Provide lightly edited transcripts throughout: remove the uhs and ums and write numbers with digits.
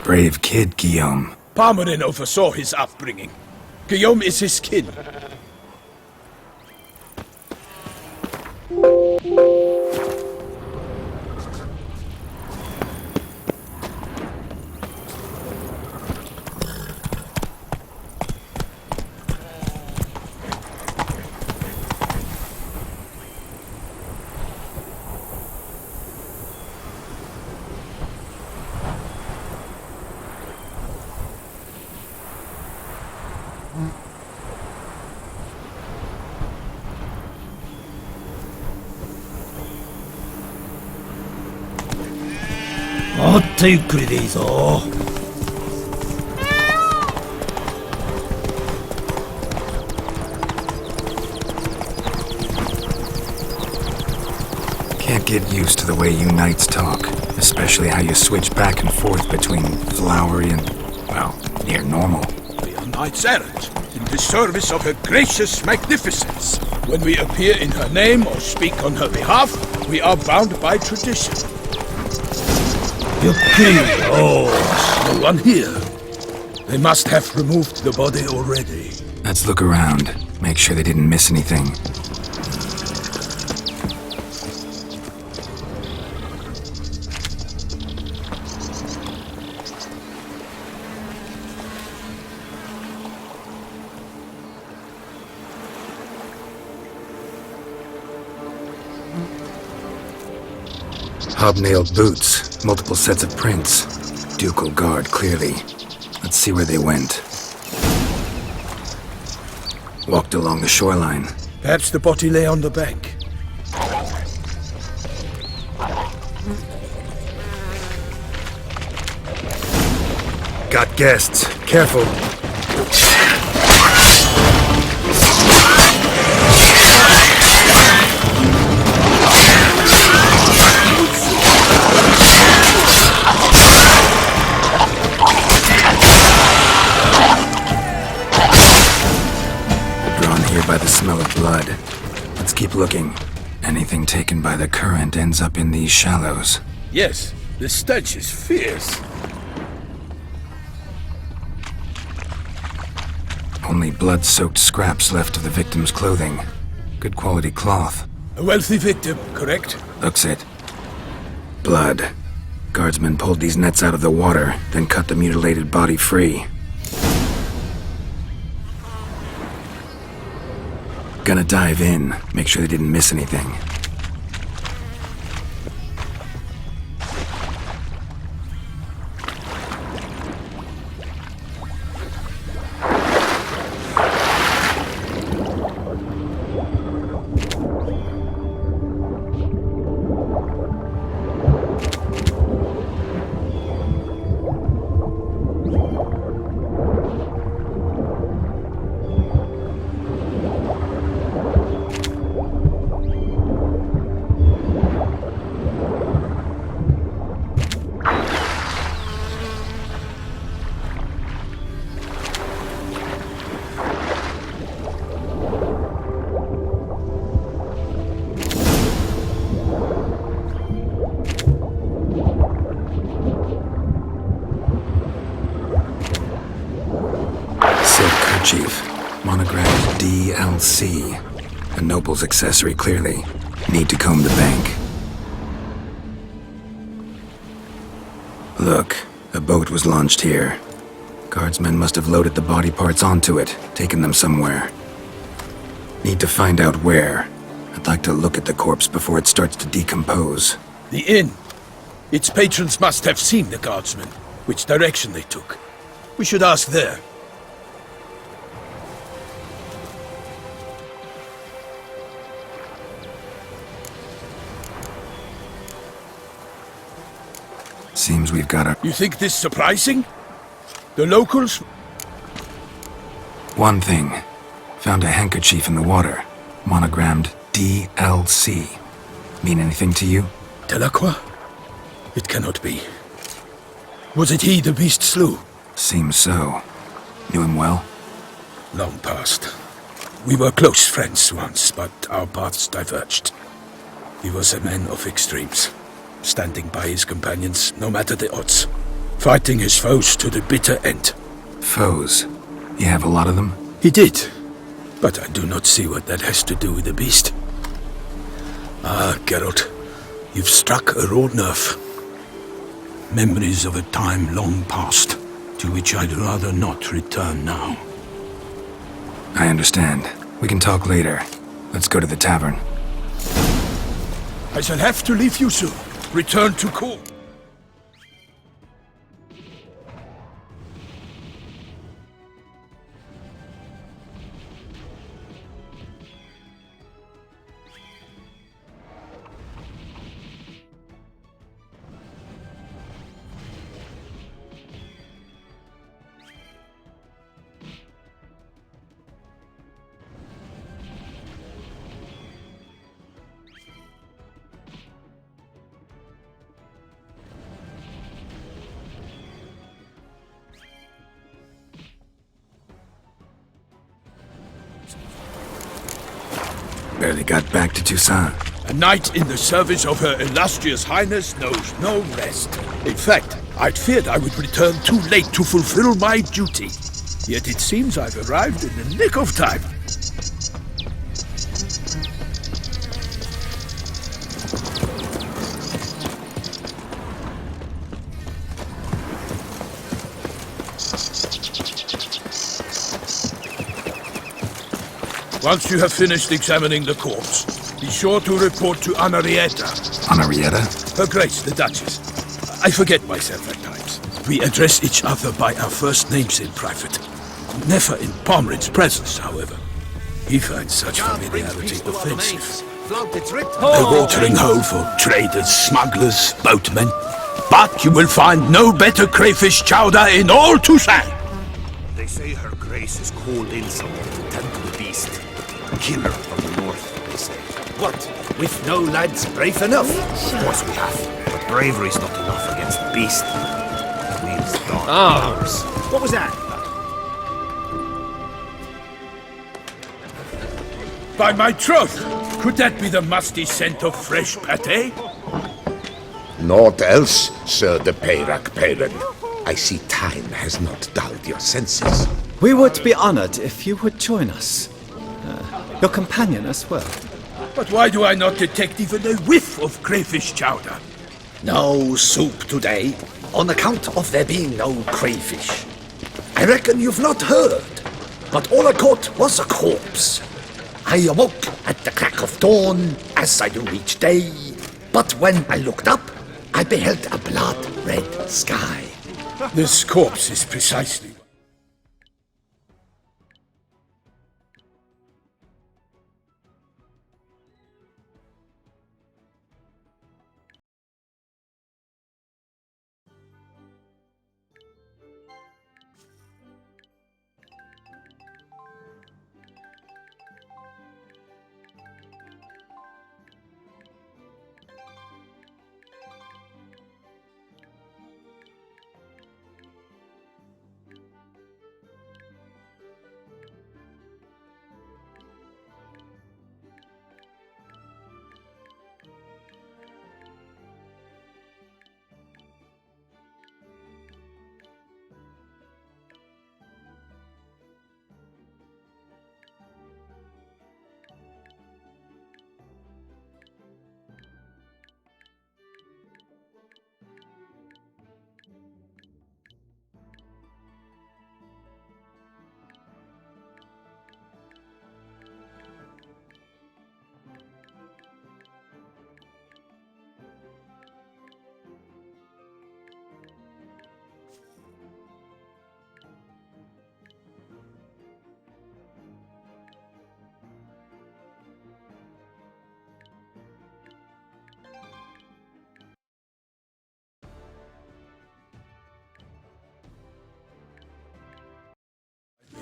brave kid, Guillaume. Parmerin oversaw his upbringing. Guillaume is his kin. Can't get used to the way you knights talk, especially how you switch back and forth between flowery and, well, near normal. We are knights errant, in the service of her gracious magnificence. When we appear in her name or speak on her behalf, we are bound by tradition. No one here. They must have removed the body already. Let's look around, make sure they didn't miss anything. Hobnailed boots, multiple sets of prints. Ducal guard, clearly. Let's see where they went. Walked along the shoreline. Perhaps the body lay on the bank. Got guests. Careful. By the smell of blood. Let's keep looking. Anything taken by the current ends up in these shallows. Yes, the stench is fierce. Only blood-soaked scraps left of the victim's clothing. Good quality cloth. A wealthy victim, correct? Looks it. Blood. Guardsmen pulled these nets out of the water, then cut the mutilated body free. Gonna dive in, make sure they didn't miss anything. Chief. Monogrammed DLC. A noble's accessory, clearly. Need to comb the bank. Look, a boat was launched here. Guardsmen must have loaded the body parts onto it, taken them somewhere. Need to find out where. I'd like to look at the corpse before it starts to decompose. The inn. Its patrons must have seen the guardsmen, which direction they took. We should ask there. Seems we've got a... You think this surprising? The locals? One thing. Found a handkerchief in the water. Monogrammed DLC. Mean anything to you? Delacroix? It cannot be. Was it he the beast slew? Seems so. Knew him well? Long past. We were close friends once, but our paths diverged. He was a man of extremes, standing by his companions no matter the odds. fighting his foes to the bitter end. Foes? You have a lot of them? He did, but I do not see what that has to do with the beast. Ah, Geralt, you've struck a raw nerve. Memories of a time long past, to which I'd rather not return now. I understand. We can talk later. Let's go to the tavern. I shall have to leave you soon. Return to court. Barely got back to Toussaint. A knight in the service of Her Illustrious Highness knows no rest. In fact, I'd feared I would return too late to fulfill my duty. Yet it seems I've arrived in the nick of time. Once you have finished examining the corpse, be sure to report to Anarietta. Anarietta? Her Grace, the Duchess. I forget myself at times. We address each other by our first names in private. Never in Pomrin's presence, however. He finds such familiarity offensive. A watering hole for traders, smugglers, boatmen. But you will find no better crayfish chowder in all Toussaint. They say Her Grace is called in someone to tend to the beast. Killer from the north, they say. What? With no lads brave enough? Of course we have. But bravery's not enough against the beast. The Queen's dark powers. What was that? By my troth, could that be the musty scent of fresh pâté? Naught else, Sir de Peyrac Peyran. I see time has not dulled your senses. We would be honored if you would join us. Your companion as well. But why do I not detect even a whiff of crayfish chowder? No soup today, on account of there being no crayfish. I reckon you've not heard, but all I caught was a corpse. I awoke at the crack of dawn, as I do each day, but when I looked up, I beheld a blood-red sky. This corpse is precisely...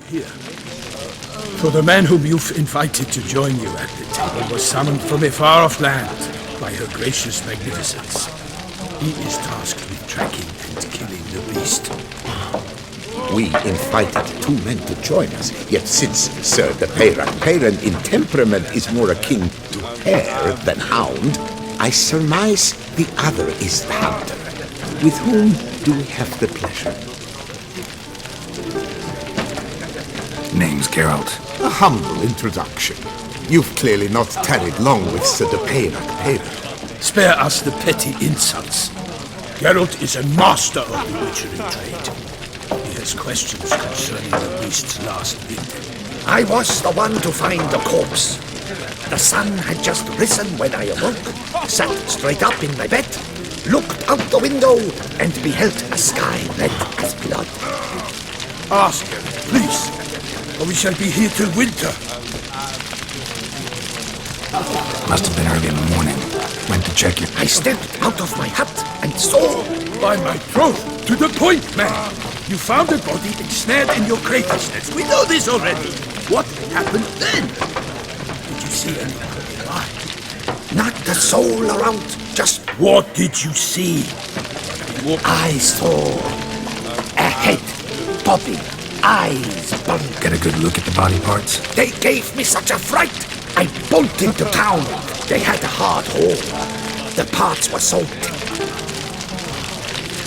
Here. For the man whom you've invited to join you at the table was summoned from a far-off land by Her Gracious Magnificence. He is tasked with tracking and killing the beast. We invited two men to join us, yet since Sir de Peyrac Peyran in temperament is more akin to hare than hound, I surmise the other is the hunter, with whom do we have the pleasure? Name's Geralt. A humble introduction. You've clearly not tarried long with Sir de Peyrac. Spare us the petty insults. Geralt is a master of the witchery trade. He has questions concerning the beast's last victim. I was the one to find the corpse. The sun had just risen when I awoke, sat straight up in my bed, looked out the window, and beheld a sky red as blood. Ask him, please, or we shall be here till winter. Must have been early in the morning. Went to check your... I stepped out of my hut and saw... By my troth, to the point, man! You found a body ensnared in your crayfish nest. We know this already. What happened then? Did you see anyone nearby? Not a soul around, just... What did you see? I saw a head bobbing, eyes burning. Get a good look at the body parts? They gave me such a fright. I bolted to town. They had a hard haul. The parts were soaked.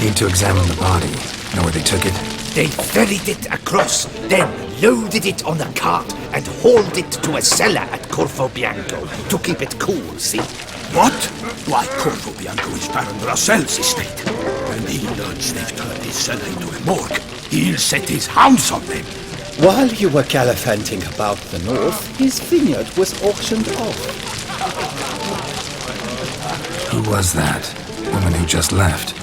Need to examine the body. Know where they took it? They ferried it across, then loaded it on a cart and hauled it to a cellar at Corvo Bianco to keep it cool, see? What? Why, Corvo Bianco is Baron Russell's estate. When he learns they've turned his cellar into a morgue, he'll set his hounds on them. While you were gallivanting about the north, his vineyard was auctioned off. Who was that? Woman who just left.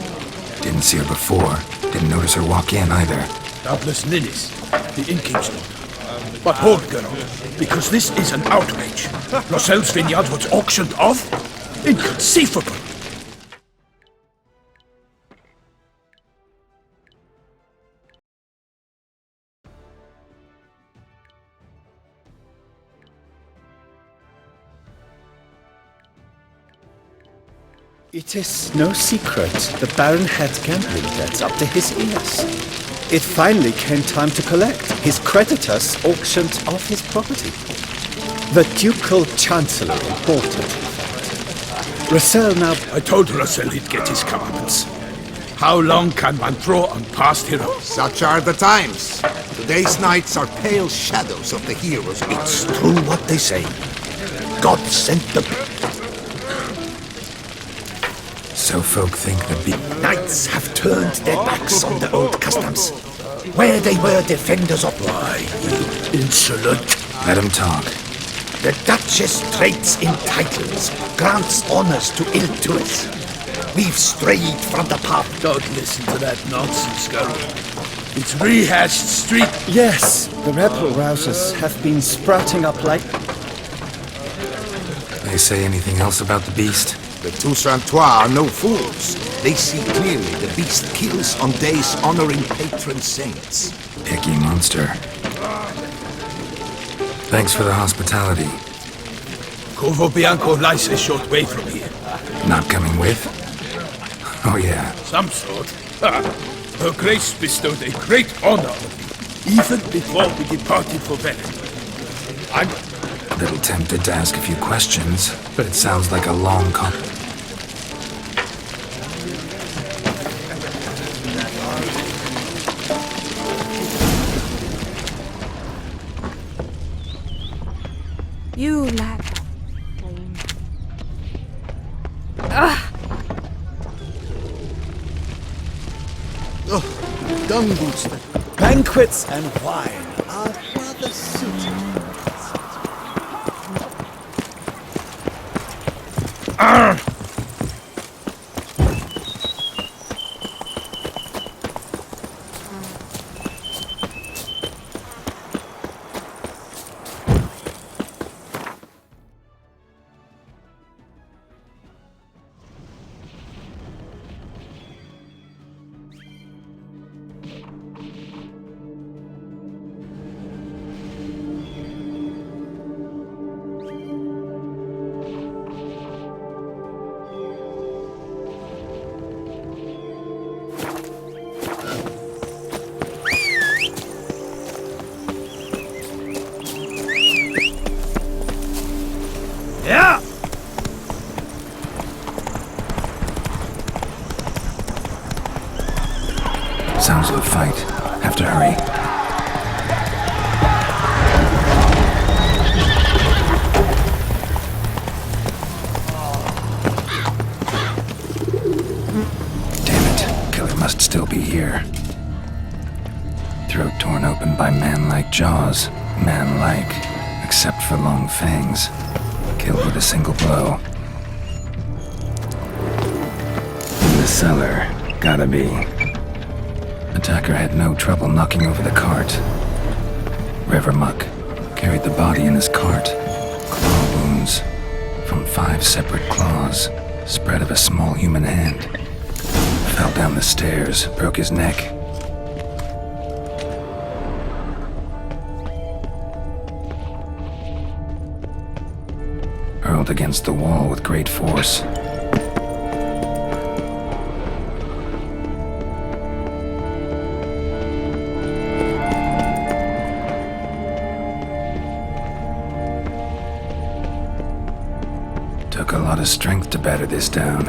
Didn't see her before. Didn't notice her walk in either. Doubtless Ninnis, the innkeep's daughter. But hold, Geralt, because this is an outrage. Russell's vineyard was auctioned off? Inconceivable! It is no secret the Baron had gambling debts up to his ears. It finally came time to collect. His creditors auctioned off his property. The Ducal Chancellor important. Russell now... I told Russell he'd get his comeuppance. How long can one draw on past heroes? Such are the times. Today's knights are pale shadows of the heroes. It's true what they say. God sent them. So folk think the Knights have turned their backs on the old customs, where they were defenders of... Why, you insolent... Let him talk. The Duchess trades in titles, grants honors to ill-doers. We've strayed from the path. Don't listen to that nonsense, Geralt. It's rehashed street... Yes, the rebel rousers have been sprouting up like... They say anything else about the beast? The Toussaintois are no fools. They see clearly the beast kills on days honoring patron saints. Icky monster. Thanks for the hospitality. Corvo Bianco lies a short way from here. Not coming with? Oh yeah. Some sort. Her Grace bestowed a great honor on me, even before we departed for Venice. I'm... A little tempted to ask a few questions, but it sounds like a long con... You lack flame. Dung boots. Banquets and wine are rather suited. Sounds of a fight. Have to hurry. Damn it. Killer must still be here. Throat torn open by man-like jaws. Man-like, except for long fangs. Killed with a single blow. In the cellar. Gotta be. Attacker had no trouble knocking over the cart. Revermuck carried the body in his cart. Claw wounds from 5 separate claws, spread of a small human hand. Fell down the stairs, broke his neck. Hurled against the wall with great force. Took a lot of strength to batter this down.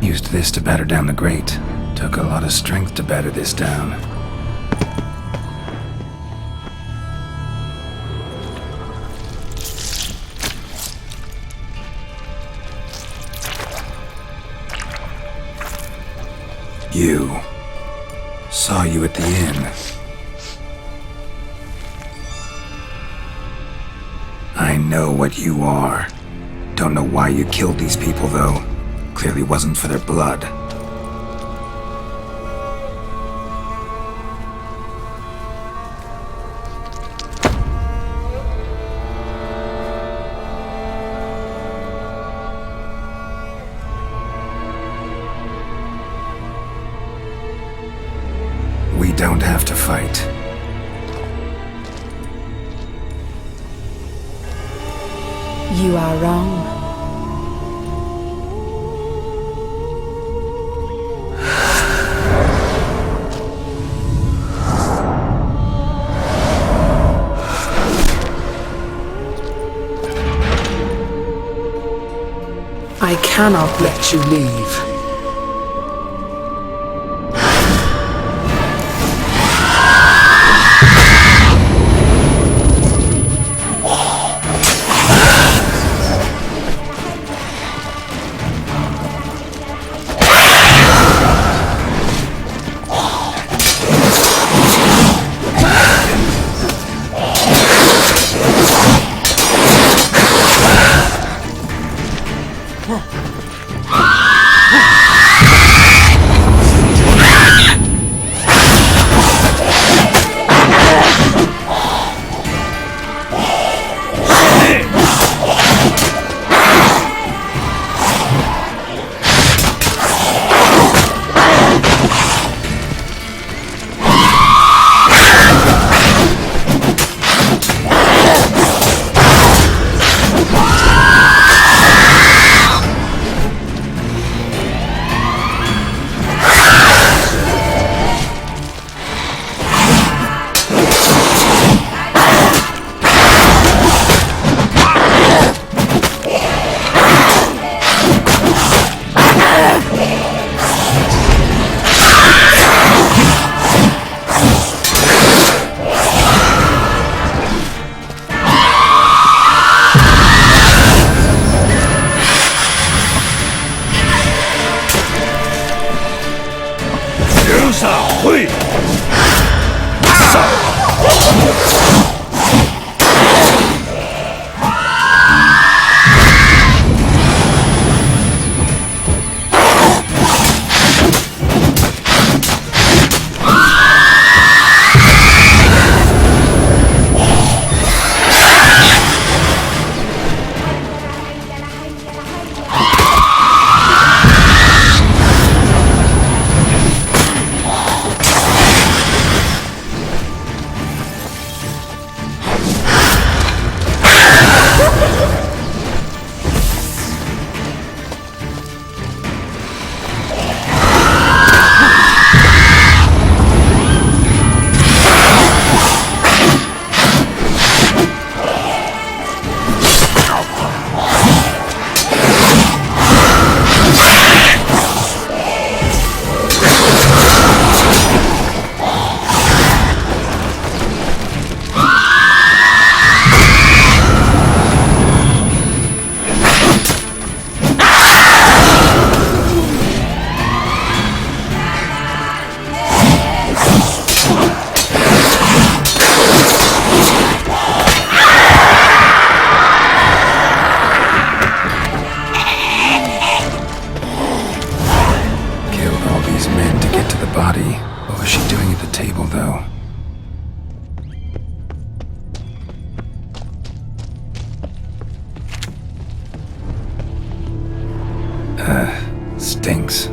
Used this to batter down the grate. Took a lot of strength to batter this down. You. Saw you at the inn. I know what you are. Don't know why you killed these people, though. Clearly wasn't for their blood. We don't have to fight. You are wrong. I cannot let you leave. Stinks.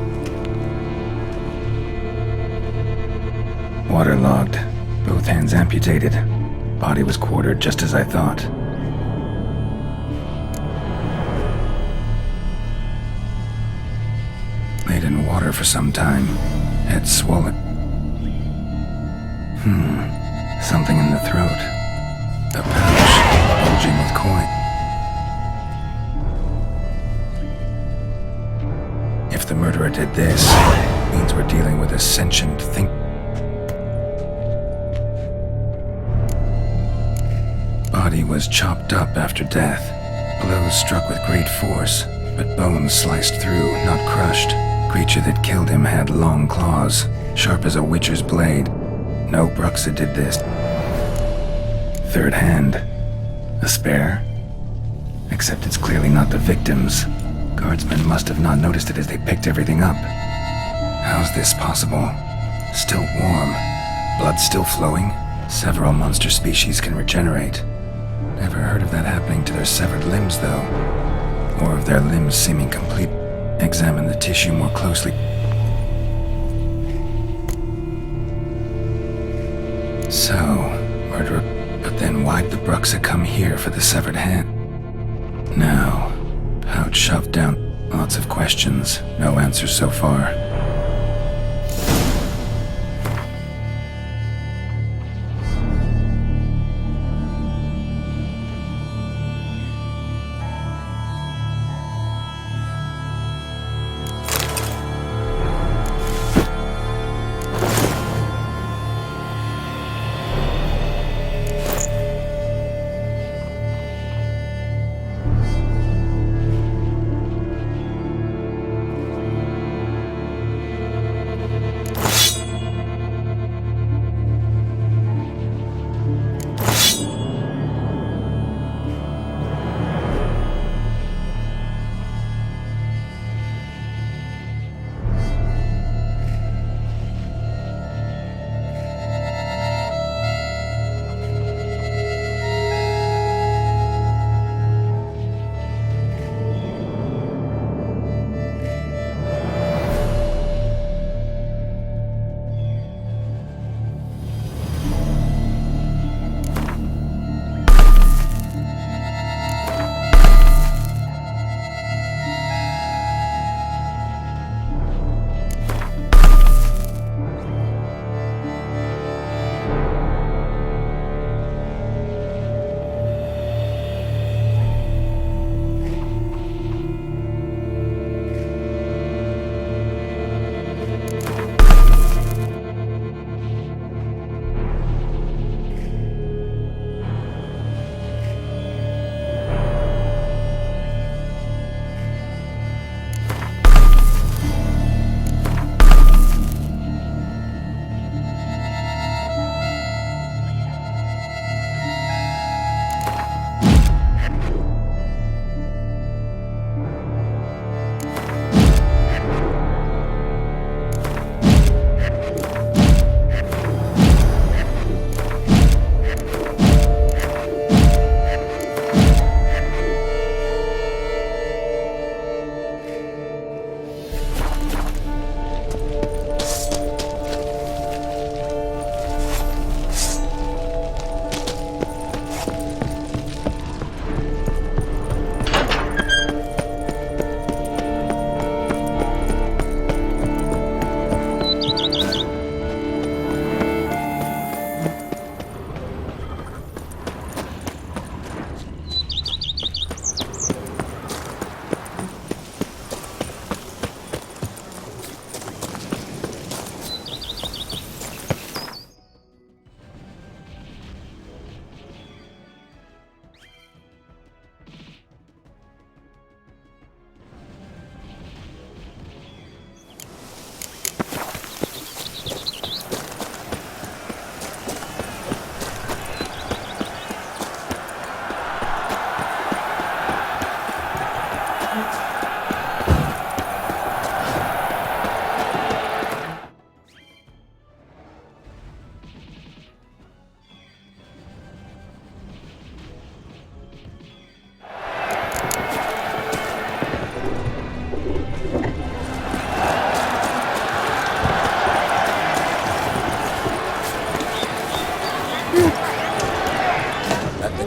Waterlogged. Both hands amputated. Body was quartered just as I thought. Laid in water for some time. Head swollen. Something in the throat. A pouch, bulging with coin. If the murderer did this, it means we're dealing with a sentient thing. Body was chopped up after death. Blows struck with great force, but bones sliced through, not crushed. Creature that killed him had long claws, sharp as a witcher's blade. No Bruxa did this. Third hand. A spare? Except it's clearly not the victim's. Guardsmen must have not noticed it as they picked everything up. How's this possible? Still warm. Blood still flowing? Several monster species can regenerate. Never heard of that happening to their severed limbs, though. Or of their limbs seeming complete. Examine the tissue more closely. So, murderer. But then why'd the Bruxa come here for the severed hand? Now, pouch shoved down. Lots of questions, no answers so far.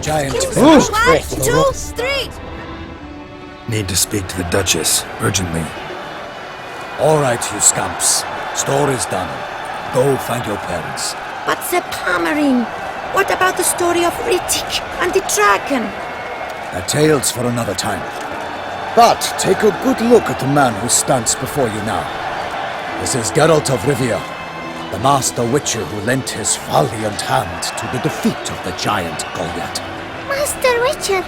giant. One, two, three. Need to speak to the Duchess, urgently. All right, you scamps. Story's done. Go find your parents. But the Palmerine. What about the story of Rittik and the dragon? A tale's for another time. But take a good look at the man who stands before you now. This is Geralt of Rivia, the master witcher who lent his valiant hand to the defeat of the giant Goliath. Master Witcher,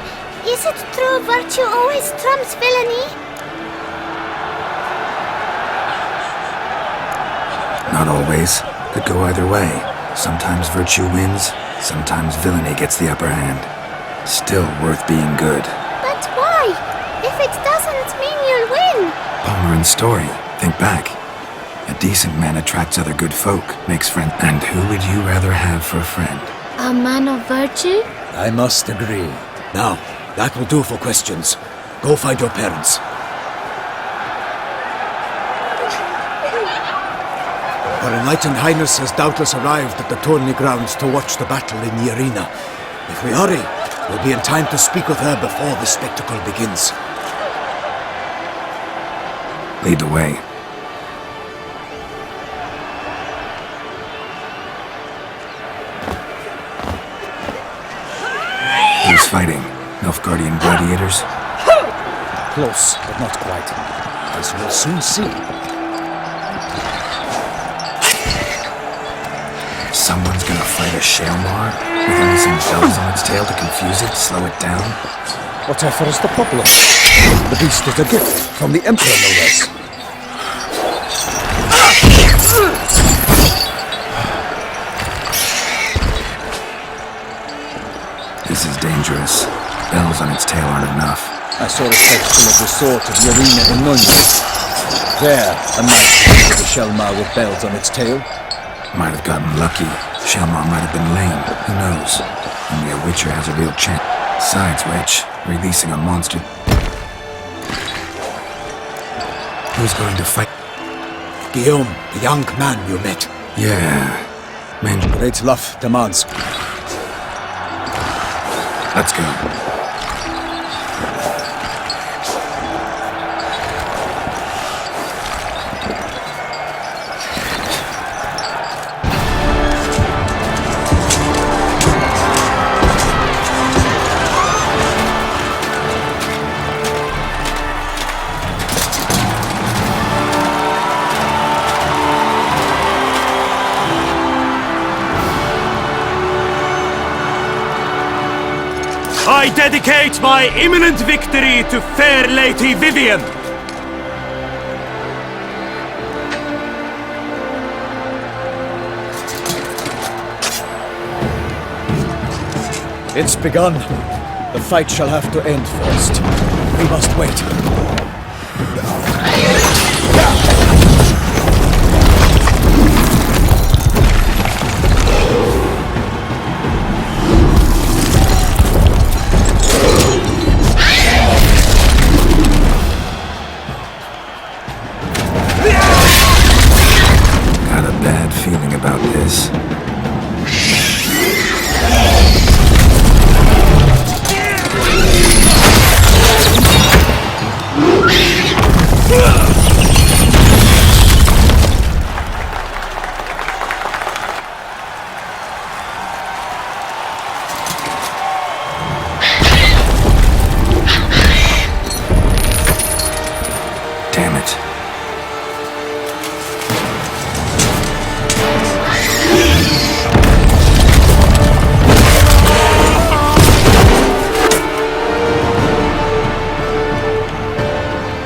is it true virtue always trumps villainy? Not always. Could go either way. Sometimes virtue wins, sometimes villainy gets the upper hand. Still worth being good. But why? If it doesn't mean you'll win. Palmerin's story. Think back. A decent man attracts other good folk, makes friends. And who would you rather have for a friend? A man of virtue? I must agree. Now, that will do for questions. Go find your parents. Her Enlightened Highness has doubtless arrived at the tourney grounds to watch the battle in the arena. If we hurry, we'll be in time to speak with her before the spectacle begins. Lead the way. Who's fighting? Nilfgaardian gladiators? Close, but not quite. As we'll soon see. Someone's gonna fight a Shalmar? With only some bells on its tail to confuse it, slow it down? Whatever is the problem? The beast is a gift from the Emperor, no less. This is dangerous. Bells on its tail aren't enough. I saw a spectacle of the sort at the arena in Nuremberg. There, a knight with a Shalmar with bells on its tail. Might have gotten lucky. Shalmar might have been lame. Who knows? Only a witcher has a real chance. Besides which, releasing a monster... Who's going to fight? Guillaume, the young man you met. Yeah. Man, Great love demands. let's go. I dedicate my imminent victory to fair Lady Vivian. It's begun. The fight shall have to end first. We must wait. Got a bad feeling about this. Damn it.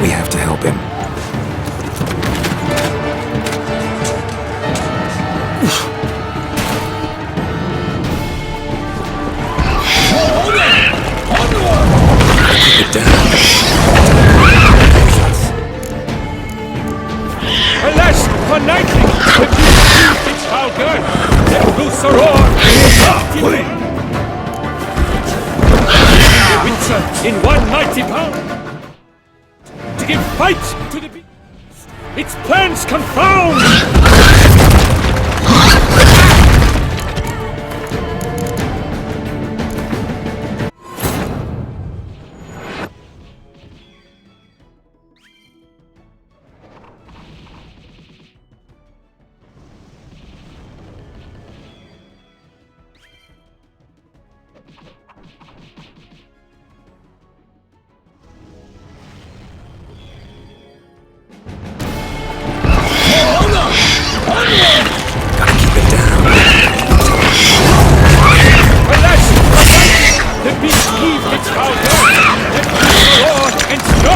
We have to help him. Keep it down. Alas, for knightly, the it's how good. Let loose the roar. The Witcher in one mighty power. To give fight to the beast. Its plans confound.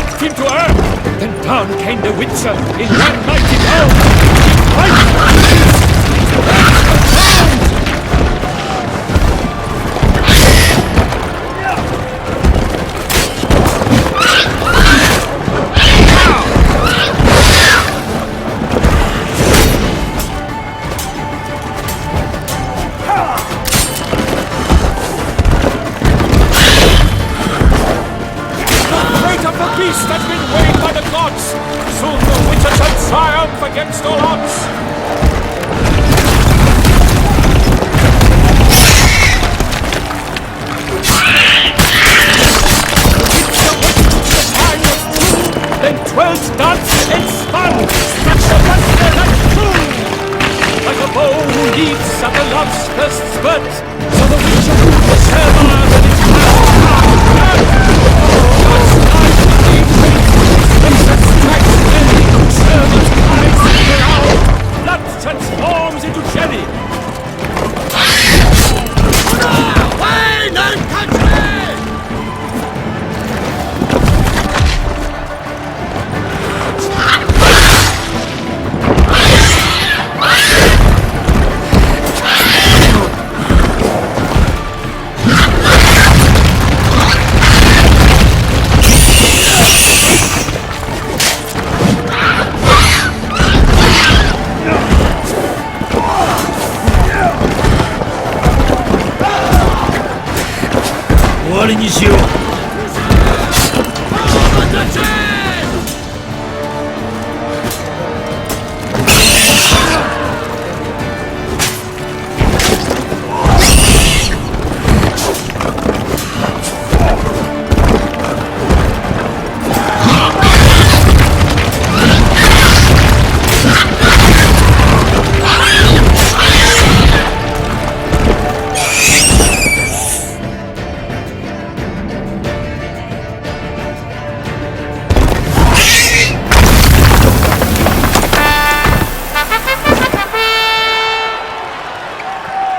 knocked him to earth. Then down came the Witcher in one mighty blow. Beast has been weighed by the gods! Soon the Witcher shall triumph against all odds! Then 12 darts and spun, struck the monster like true! Like a bow who leads at the love's first spurt, so the Witcher was Selma and his blood transforms into jelly. Wine and country!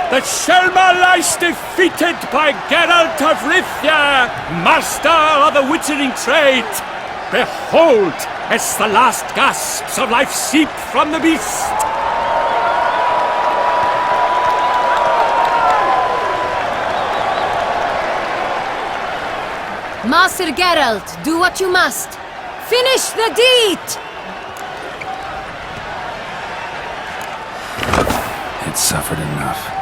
The Selma lies defeated by Geralt of Rivia, master of the witchering trade. Behold, as the last gasps of life seep from the beast. Master Geralt, do what you must. Finish the deed! It suffered enough.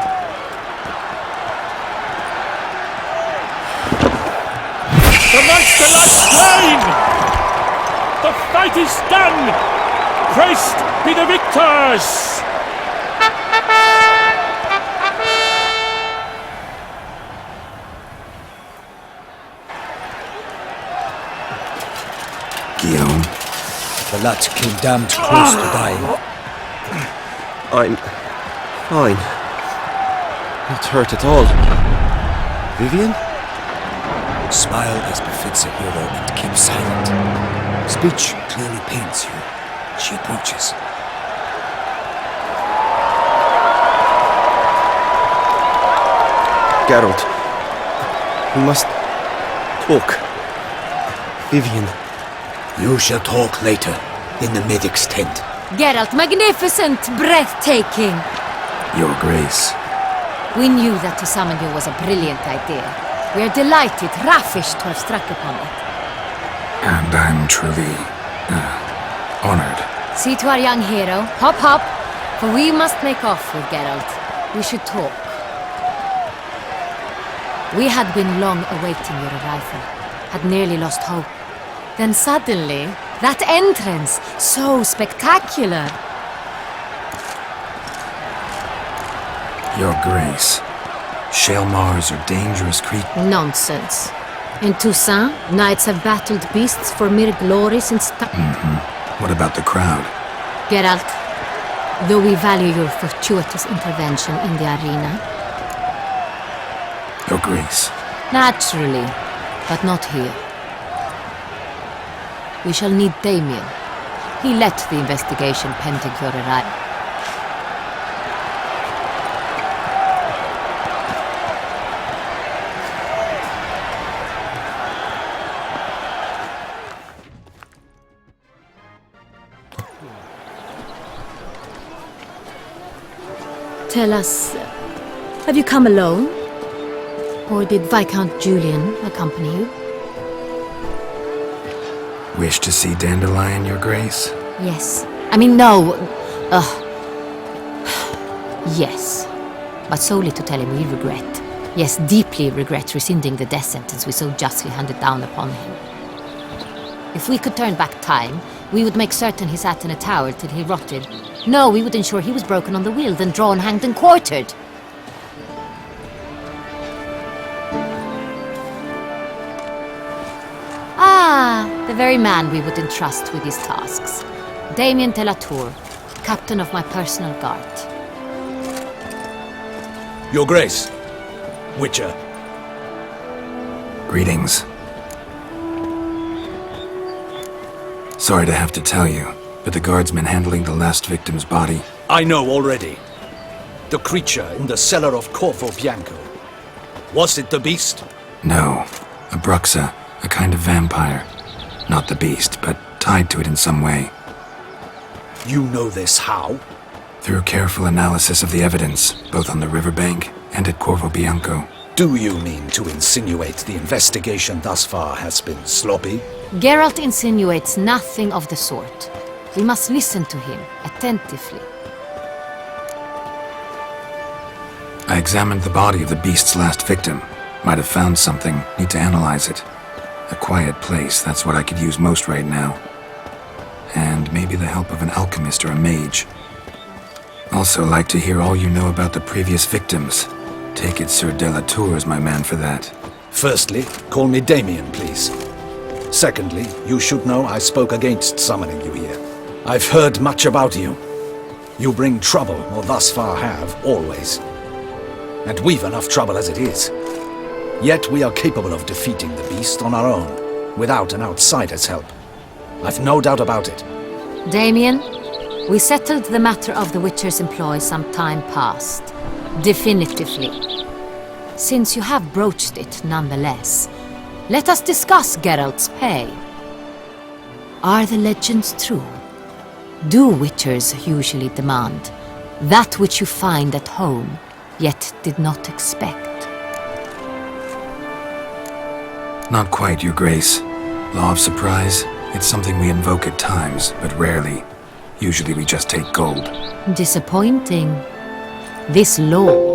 The monster lies slain! The fight is done! Praised be the victors! Guillaume, The lad came damned close to dying. I'm fine. Not hurt at all. Vivian? Smile as befits a hero and keep silent. Speech clearly pains you. She approaches. Geralt. We must talk. Vivian. You shall talk later, in the medic's tent. Geralt, magnificent, breathtaking. Your Grace. We knew that to summon you was a brilliant idea. We are delighted, ravished to have struck upon it. And I'm truly honored. See to our young hero. Hop, hop. For we must make off with Geralt. We should talk. We had been long awaiting your arrival. Had nearly lost hope. Then suddenly, that entrance, so spectacular. Your Grace. Shaelmars are dangerous creatures. Nonsense. In Toussaint, knights have battled beasts for mere glory since What about the crowd? Geralt, though we value your fortuitous intervention in the arena, Your Grace. naturally, but not here. We shall need Damien. He led the investigation pending your arrival. Tell us, have you come alone? Or did Viscount Julian accompany you? Wish to see Dandelion, Your Grace? Yes. I mean, no. Yes. But solely to tell him we regret. Yes, deeply regret rescinding the death sentence we so justly handed down upon him. If we could turn back time, we would make certain he sat in a tower till he rotted. No, we would ensure he was broken on the wheel, then drawn, hanged, and quartered. Ah, the very man we would entrust with his tasks. Damien de la Tour, captain of my personal guard. Your Grace, Witcher. Greetings. Sorry to have to tell you, but the guardsman handling the last victim's body... I know already. The creature in the cellar of Corvo Bianco. Was it the beast? No, a Bruxa, a kind of vampire. Not the beast, but tied to it in some way. You know this how? Through careful analysis of the evidence, both on the riverbank and at Corvo Bianco. Do you mean to insinuate the investigation thus far has been sloppy? Geralt insinuates nothing of the sort. We must listen to him attentively. I examined the body of the beast's last victim. Might have found something, need to analyze it. A quiet place, that's what I could use most right now. And maybe the help of an alchemist or a mage. Also like to hear all you know about the previous victims. Take it Sir de la Tour is my man for that. Firstly, call me Damien, please. Secondly, you should know I spoke against summoning you here. I've heard much about you. You bring trouble, or thus far have, always. And we've enough trouble as it is. Yet we are capable of defeating the beast on our own, without an outsider's help. I've no doubt about it. Damien, we settled the matter of the Witcher's employ some time past. Definitively. Since you have broached it nonetheless, let us discuss Geralt's pay. Are the legends true? Do Witchers usually demand that which you find at home, yet did not expect? Not quite, Your Grace. Law of surprise, it's something we invoke at times, but rarely. Usually we just take gold. Disappointing. This law